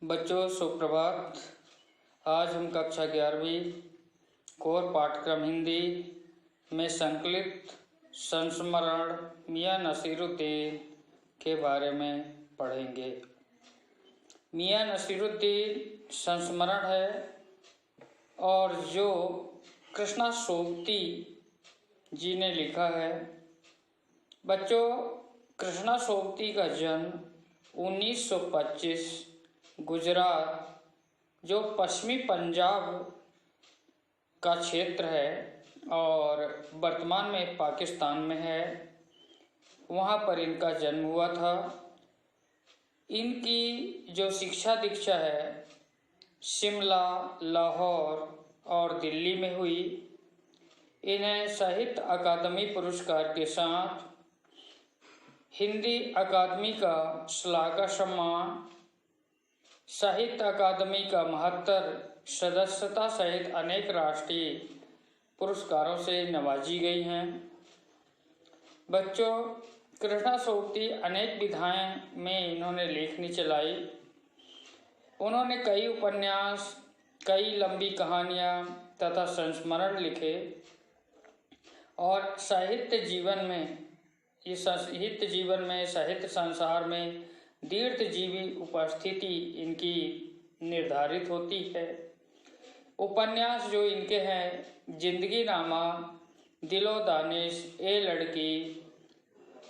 बच्चों सुप्रभात। आज हम कक्षा 11वीं कोर पाठ्यक्रम हिंदी में संकलित संस्मरण मियां नसीरुद्दीन के बारे में पढ़ेंगे। मियां नसीरुद्दीन संस्मरण है और जो कृष्णा सोबती जी ने लिखा है। बच्चों, कृष्णा सोबती का जन्म 1925 गुजरात, जो पश्चिमी पंजाब का क्षेत्र है और वर्तमान में पाकिस्तान में है, वहाँ पर इनका जन्म हुआ था। इनकी जो शिक्षा दीक्षा है शिमला, लाहौर और दिल्ली में हुई। इन्हें साहित्य अकादमी पुरस्कार के साथ हिंदी अकादमी का श्लाघा सम्मान, साहित्य अकादमी का महत्तर सदस्यता सहित अनेक राष्ट्रीय पुरस्कारों से नवाजी गई हैं। बच्चों, कृष्णा सोबती अनेक विधाएं में इन्होंने लेखनी चलाई। उन्होंने कई उपन्यास, कई लंबी कहानियां तथा संस्मरण लिखे और साहित्य जीवन में साहित्य संसार में दीर्घजीवी उपस्थिति इनकी निर्धारित होती है। उपन्यास जो इनके हैं जिंदगी नामा, दिलो दानिश, ए लड़की,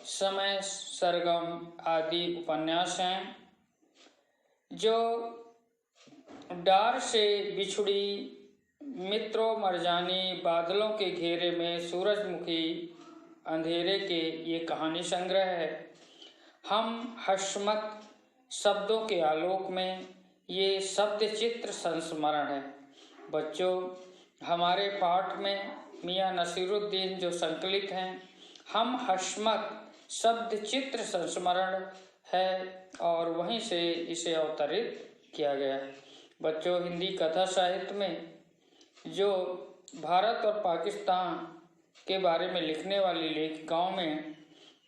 समय सरगम आदि उपन्यास हैं। जो डार से बिछुड़ी, मित्रों मरजानी, बादलों के घेरे में, सूरजमुखी, अंधेरे के, ये कहानी संग्रह है। हम हशमत शब्दों के आलोक में, ये शब्द चित्र संस्मरण है। बच्चों, हमारे पाठ में मियां नसीरुद्दीन जो संकलित हैं, हम हशमत शब्द चित्र संस्मरण है और वहीं से इसे अवतरित किया गया है। बच्चों, हिंदी कथा साहित्य में जो भारत और पाकिस्तान के बारे में लिखने वाली लेखिकाओं में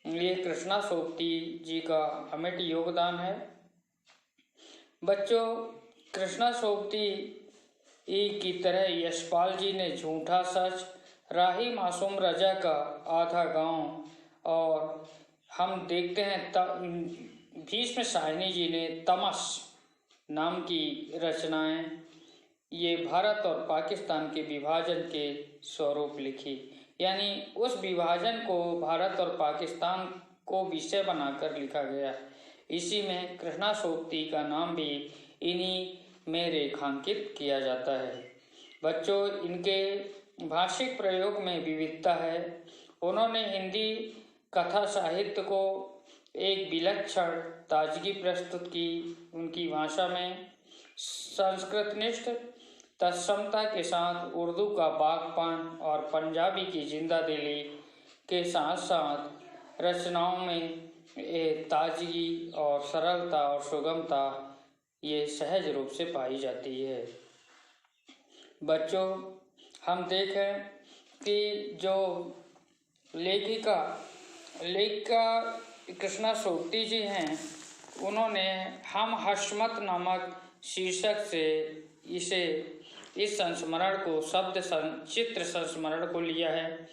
ये कृष्णा सोबती जी का अमिट योगदान है। बच्चों, कृष्णा सोबती की तरह यशपाल जी ने झूठा सच, राही मासूम रजा का आधा गांव, और हम देखते हैं भीष्म साहनी जी ने तमस नाम की रचनाएं ये भारत और पाकिस्तान के विभाजन के स्वरूप लिखी। यानी उस विभाजन को भारत और पाकिस्तान को विषय बनाकर लिखा गया। इसी में कृष्णा सोबती का नाम भी इन्हीं में रेखांकित किया जाता है। बच्चों, इनके भाषिक प्रयोग में विविधता है। उन्होंने हिंदी कथा साहित्य को एक विलक्षण ताजगी प्रस्तुत की। उनकी भाषा में संस्कृतनिष्ठ तत्समता के साथ उर्दू का बागपन और पंजाबी की जिंदा दिली के साथ साथ रचनाओं में ताजगी और सरलता और सुगमता ये सहज रूप से पाई जाती है। बच्चों, हम देखें कि जो लेखिका कृष्णा सोबती जी हैं, उन्होंने हम हशमत नामक शीर्षक से इस संस्मरण को चित्र संस्मरण को लिया है।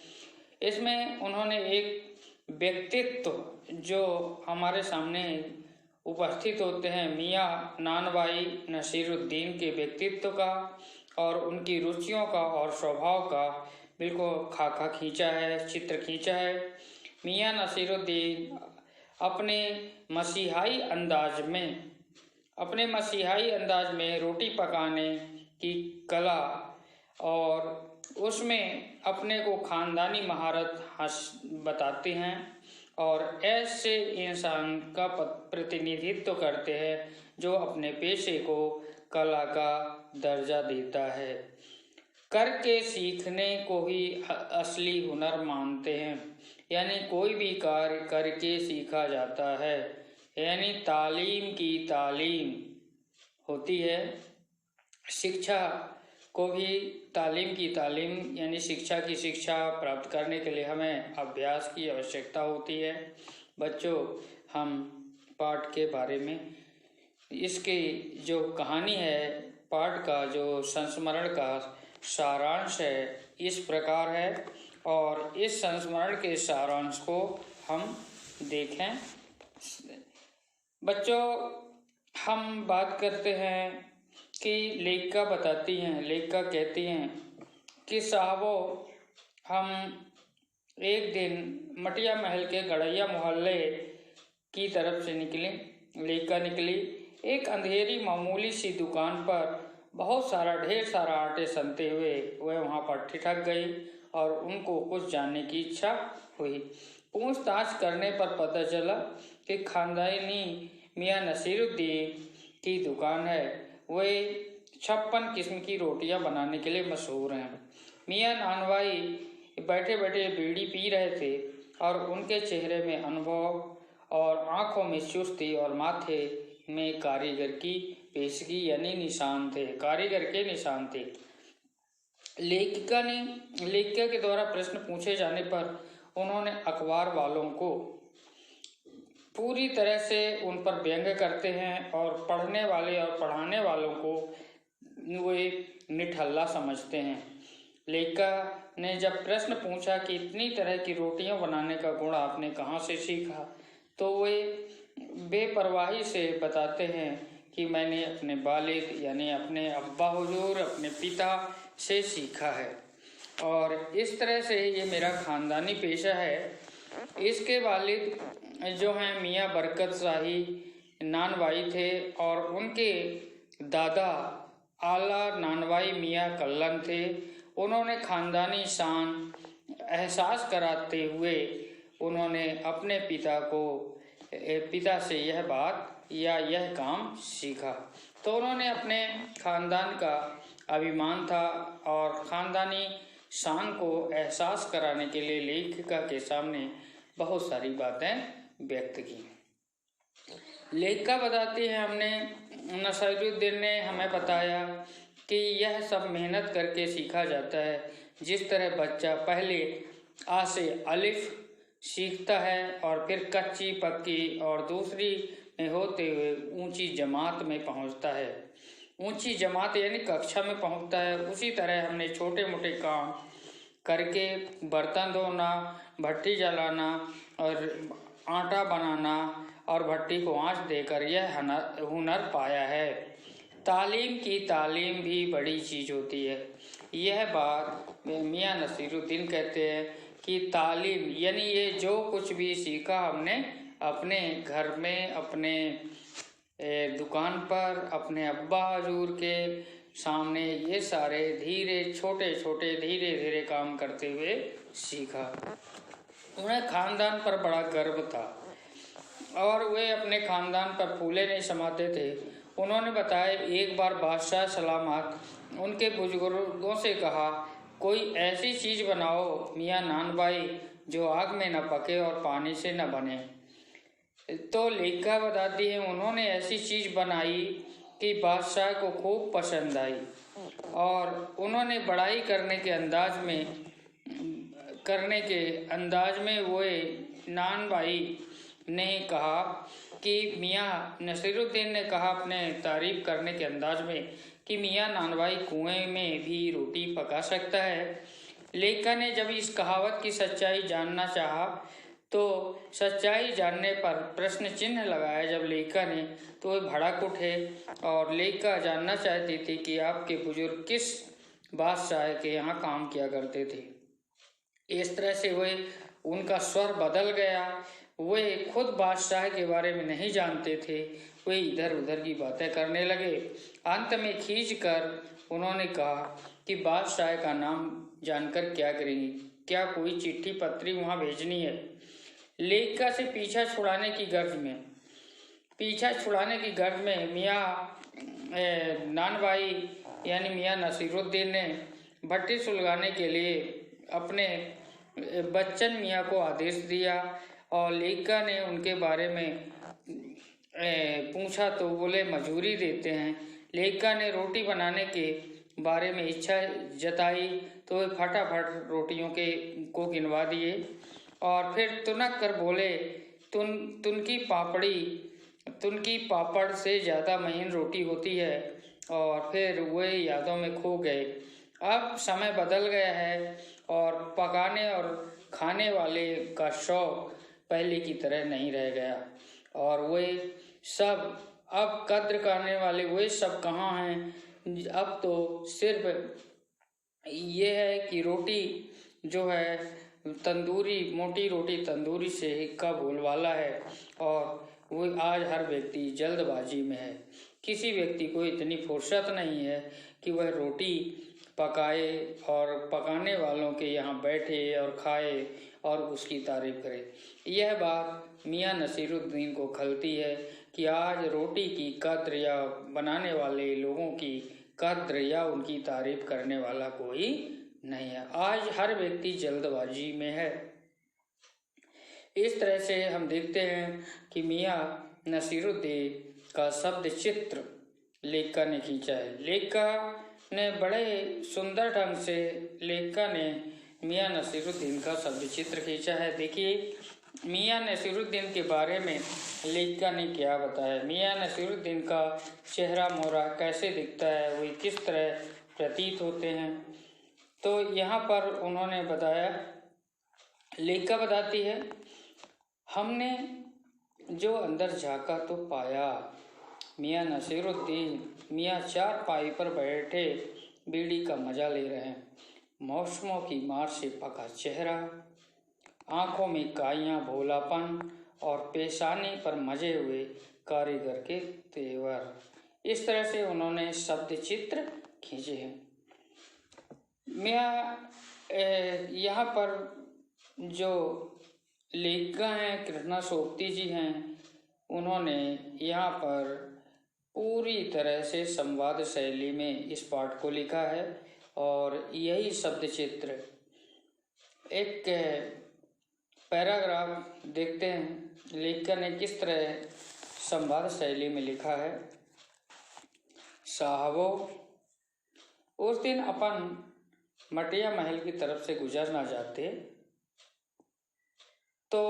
इसमें उन्होंने एक व्यक्तित्व जो हमारे सामने उपस्थित होते हैं मियां नानभाई नसीरुद्दीन के व्यक्तित्व का और उनकी रुचियों का और स्वभाव का बिल्कुल खाका खींचा है, चित्र खींचा है। मियां नसीरुद्दीन अपने मसीहाई अंदाज में रोटी पकाने की कला और उसमें अपने को खानदानी महारत बताते हैं और ऐसे इंसान का प्रतिनिधित्व करते हैं जो अपने पेशे को कला का दर्जा देता है। करके सीखने को ही असली हुनर मानते हैं। यानी कोई भी कार्य करके सीखा जाता है। यानी तालीम की तालीम होती है। शिक्षा को भी तालीम की तालीम यानी शिक्षा की शिक्षा प्राप्त करने के लिए हमें अभ्यास की आवश्यकता होती है। बच्चों, हम पाठ के बारे में इसकी जो कहानी है, पाठ का जो संस्मरण का सारांश है, इस प्रकार है। और इस संस्मरण के सारांश को हम देखें। बच्चों, हम बात करते हैं कि लेखिका बताती हैं, लेखिका कहती हैं कि साहबो, हम एक दिन मटिया महल के गड़ैया मोहल्ले की तरफ से निकली। लेखिका निकली। एक अंधेरी मामूली सी दुकान पर बहुत ढेर सारा आटे सनते हुए वह वहाँ पर ठिठक गई और उनको कुछ जानने की इच्छा हुई। पूछताछ करने पर पता चला कि खानदानी मियाँ नसीरुद्दीन की दुकान है। वे 56 किस्म की रोटियां बनाने के लिए मशहूर हैं। मियाँ नानवाई बैठे बैठे बीड़ी पी रहे थे और उनके चेहरे में अनुभव और आंखों में चुस्ती और माथे में कारीगर की पेशगी यानी निशान थे, कारीगर के निशान थे। लेखिका के द्वारा प्रश्न पूछे जाने पर उन्होंने अखबार वालों को पूरी तरह से उन पर व्यंग करते हैं और पढ़ने वाले और पढ़ाने वालों को वे निठल्ला समझते हैं। लेखिका ने जब प्रश्न पूछा कि इतनी तरह की रोटियां बनाने का गुण आपने कहाँ से सीखा, तो वे बेपरवाही से बताते हैं कि मैंने अपने वालिद यानी अपने अब्बा हुजूर, अपने पिता से सीखा है और इस तरह से ये मेरा ख़ानदानी पेशा है। इसके वालिद जो हैं मियाँ बरकत शाही नानवाई थे और उनके दादा आला नानवाई मियाँ कल्लन थे। उन्होंने ख़ानदानी शान एहसास कराते हुए उन्होंने अपने पिता से यह बात या यह काम सीखा। तो उन्होंने अपने ख़ानदान का अभिमान था और ख़ानदानी शान को एहसास कराने के लिए लेखिका के सामने बहुत सारी बातें व्यक्त की। लेखिका बताती है, हमने नसीरुद्दीन ने हमें बताया कि यह सब मेहनत करके सीखा जाता है। जिस तरह बच्चा पहले आ से अलिफ सीखता है और फिर कच्ची पक्की और दूसरी में होते हुए ऊंची जमात में पहुंचता है, ऊंची जमात यानी कक्षा में पहुंचता है, उसी तरह हमने छोटे मोटे काम करके बर्तन धोना, भट्टी जलाना और आटा बनाना और भट्टी को आंच देकर यह हुनर पाया है। तालीम भी बड़ी चीज़ होती है। यह बात मियाँ नसीरुद्दीन कहते हैं कि तालीम यानी ये जो कुछ भी सीखा हमने अपने घर में, अपने दुकान पर, अपने अब्बा हुजूर के सामने, ये सारे धीरे धीरे काम करते हुए सीखा। उन्हें खानदान पर बड़ा गर्व था और वे अपने खानदान पर फूले नहीं समाते थे। उन्होंने बताया, एक बार बादशाह सलामत उनके बुजुर्गों से कहा, कोई ऐसी चीज़ बनाओ मियाँ नानभाई जो आग में न पके और पानी से न बने। तो लेखिका बताती है, उन्होंने ऐसी चीज़ बनाई कि बादशाह को खूब पसंद आई और उन्होंने बड़ाई करने के अंदाज में वो नानभाई ने कहा कि मियाँ नसीरुद्दीन ने कहा अपने तारीफ करने के अंदाज में कि मियाँ नानभाई कुएं में भी रोटी पका सकता है। लेखिका ने जब इस कहावत की सच्चाई जानना चाहा तो सच्चाई जानने पर प्रश्न चिन्ह लगाया जब लेखिका ने, तो वे भड़क उठे और लेखिका जानना चाहती थी कि आपके बुजुर्ग किस बादशाह के यहाँ काम किया करते थे। इस तरह से उनका स्वर बदल गया। वे खुद बादशाह के बारे में नहीं जानते थे, वे इधर उधर की बातें करने लगे। अंत में खींच कर उन्होंने कहा कि बादशाह का नाम जानकर क्या करेंगी, क्या कोई चिट्ठी पत्री वहाँ भेजनी है। लेखिका से पीछा छुड़ाने की गर्ज में मियाँ नानभाई यानी मियाँ नसीरुद्दीन ने भट्टी सुलगाने के लिए अपने बच्चन मियाँ को आदेश दिया और लेखिका ने उनके बारे में पूछा तो बोले मजूरी देते हैं। लेखिका ने रोटी बनाने के बारे में इच्छा जताई तो वे फटाफट रोटियों को गिनवा दिए और फिर तुनक कर बोले, तुनकी पापड़ी तुनकी पापड़ से ज़्यादा महीन रोटी होती है। और फिर वे यादों में खो गए। अब समय बदल गया है और पकाने और खाने वाले का शौक पहले की तरह नहीं रह गया। और वे सब अब कद्र करने वाले वे सब कहाँ हैं। अब तो सिर्फ ये है कि रोटी जो है तंदूरी, मोटी रोटी तंदूरी से का बोलबाला है। और वो आज हर व्यक्ति जल्दबाजी में है। किसी व्यक्ति को इतनी फुर्सत नहीं है कि वह रोटी पकाए और पकाने वालों के यहाँ बैठे और खाए और उसकी तारीफ करे। यह बात मियाँ नसीरुद्दीन को खलती है कि आज रोटी की कद्र या बनाने वाले लोगों की कद्र या उनकी तारीफ करने वाला कोई नहीं है। आज हर व्यक्ति जल्दबाजी में है। इस तरह से हम देखते हैं कि मियाँ नसीरुद्दीन का शब्द चित्र लेखिका ने खींचा है। लेखिका ने बड़े सुंदर ढंग से लेखिका ने मियाँ नसीरुद्दीन का शब्द चित्र खींचा है। देखिए मियाँ नसीरुद्दीन के बारे में लेखिका ने क्या बताया। मियाँ नसीरुद्दीन का चेहरा मोहरा कैसे दिखता है, वे किस तरह प्रतीत होते हैं। तो यहाँ पर उन्होंने बताया, लेखिका बताती है, हमने जो अंदर झांका तो पाया मियाँ नसीरुद्दीन मियाँ चारपाई पर बैठे बीड़ी का मजा ले रहे हैं। मौसमों की मार से पका चेहरा, आंखों में काइयाँ भोलापन और पेशानी पर मजे हुए कारीगर के तेवर। इस तरह से उन्होंने शब्द चित्र खींचे हैं। मियाँ यहाँ पर जो लेखिका हैं कृष्णा सोबती जी हैं, उन्होंने यहाँ पर पूरी तरह से संवाद शैली में इस पाठ को लिखा है। और यही शब्द चित्र एक पैराग्राफ देखते हैं लेखिका ने किस तरह संवाद शैली में लिखा है। साहबो, उस दिन अपन मटिया महल की तरफ से गुजरना चाहते तो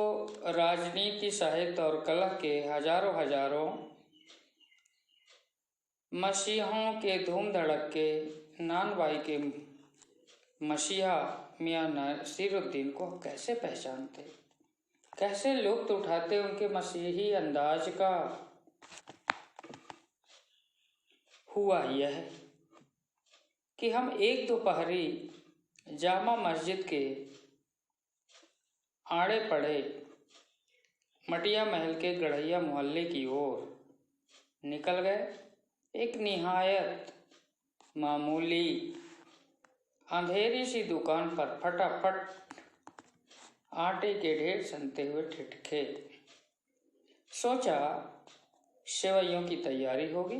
राजनीति, साहित्य और कला के हजारों मसीहों के धूम धड़क के नानबाई के मसीहा मियाँ नसीरुद्दीन को कैसे पहचानते, कैसे लुत्फ उठाते उनके मसीही अंदाज का। हुआ यह कि हम एक दोपहरी जामा मस्जिद के आड़े पड़े मटिया महल के गढ़ैया मोहल्ले की ओर निकल गए। एक निहायत मामूली अंधेरी सी दुकान पर फटाफट आटे के ढेर सनते हुए ठिठके। सोचा सेवइयों की तैयारी होगी,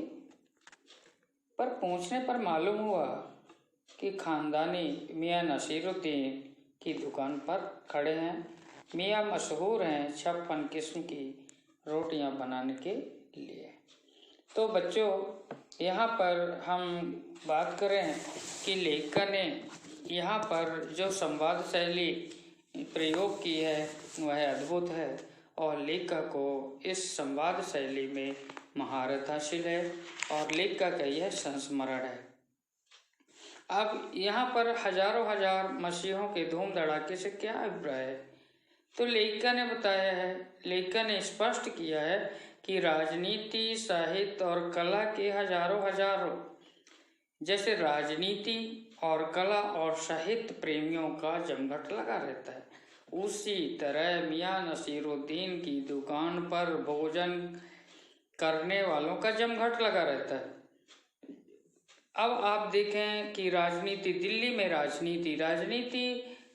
पर पूछने पर मालूम हुआ कि खानदानी मियाँ नसीरुद्दीन की दुकान पर खड़े हैं। मियाँ मशहूर हैं 56 किस्म की रोटियां बनाने के लिए। तो बच्चों, यहाँ पर हम बात करें कि लेखिका ने यहाँ पर जो संवाद शैली प्रयोग की है वह अद्भुत है और लेखिका को इस संवाद शैली में महारत हासिल है और लेखिका का यह संस्मरण है। अब यहाँ पर हजार मसीहों के धूम धड़ाके से क्या अभिप्राय है, तो लेखिका ने बताया है, लेखिका ने स्पष्ट किया है कि राजनीति, साहित्य और कला के हजारों जैसे राजनीति और कला और साहित्य प्रेमियों का जमघट लगा रहता है, उसी तरह मियाँ नसीरुद्दीन की दुकान पर भोजन करने वालों का जमघट लगा रहता है। अब आप देखें कि राजनीति, दिल्ली में राजनीति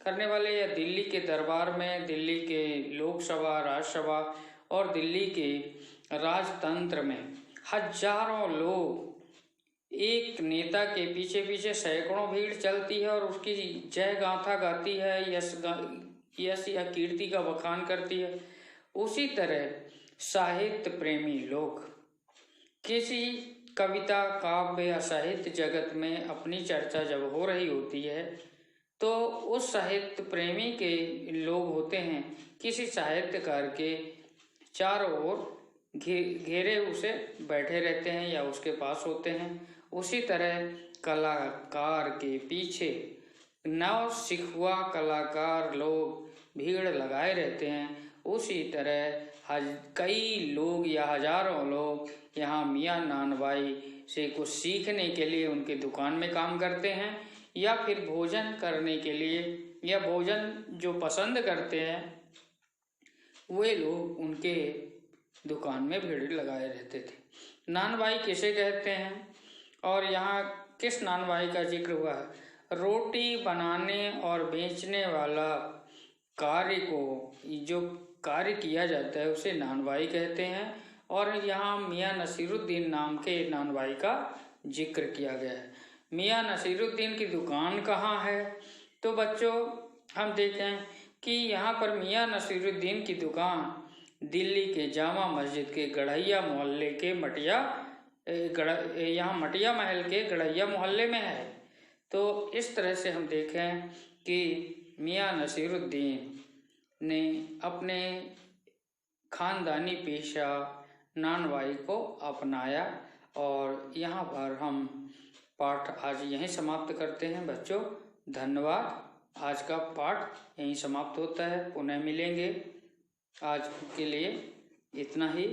करने वाले या दिल्ली के दरबार में, दिल्ली के लोकसभा, राज्यसभा और दिल्ली के राजतंत्र में हजारों लोग एक नेता के पीछे सैकड़ों भीड़ चलती है और उसकी जय गाथा गाती है, यश या कीर्ति का बखान करती है। उसी तरह साहित्य प्रेमी लोग किसी कविता, काव्य या साहित्य जगत में अपनी चर्चा जब हो रही होती है तो उस साहित्य प्रेमी के लोग होते हैं किसी साहित्यकार के चारों ओर घेरे उसे बैठे रहते हैं या उसके पास होते हैं। उसी तरह कलाकार के पीछे नव सिखुआ कलाकार लोग भीड़ लगाए रहते हैं। उसी तरह कई लोग या हजारों लोग यहाँ मियाँ नानबाई से कुछ सीखने के लिए उनके दुकान में काम करते हैं, या फिर भोजन करने के लिए, या भोजन जो पसंद करते हैं वे लोग उनके दुकान में भीड़ लगाए रहते थे। नानबाई किसे कहते हैं और यहाँ किस नानबाई का जिक्र हुआ है? रोटी बनाने और बेचने वाला कार्य को, जो कार्य किया जाता है उसे नानबाई कहते हैं। और यहाँ मियाँ नसीरुद्दीन नाम के नानबाई का जिक्र किया गया है। मियाँ नसीरुद्दीन की दुकान कहाँ है? तो बच्चों हम देखें कि यहाँ पर मियाँ नसीरुद्दीन की दुकान दिल्ली के जामा मस्जिद के गढ़ैया मोहल्ले के यहाँ मटिया महल के गढ़ैया मोहल्ले में है। तो इस तरह से हम देखें कि मियाँ नसीरुद्दीन ने अपने खानदानी पेशा नानबाई को अपनाया। और यहाँ पर हम पाठ आज यहीं समाप्त करते हैं बच्चों। धन्यवाद। आज का पाठ यहीं समाप्त होता है। पुनः मिलेंगे। आज के लिए इतना ही।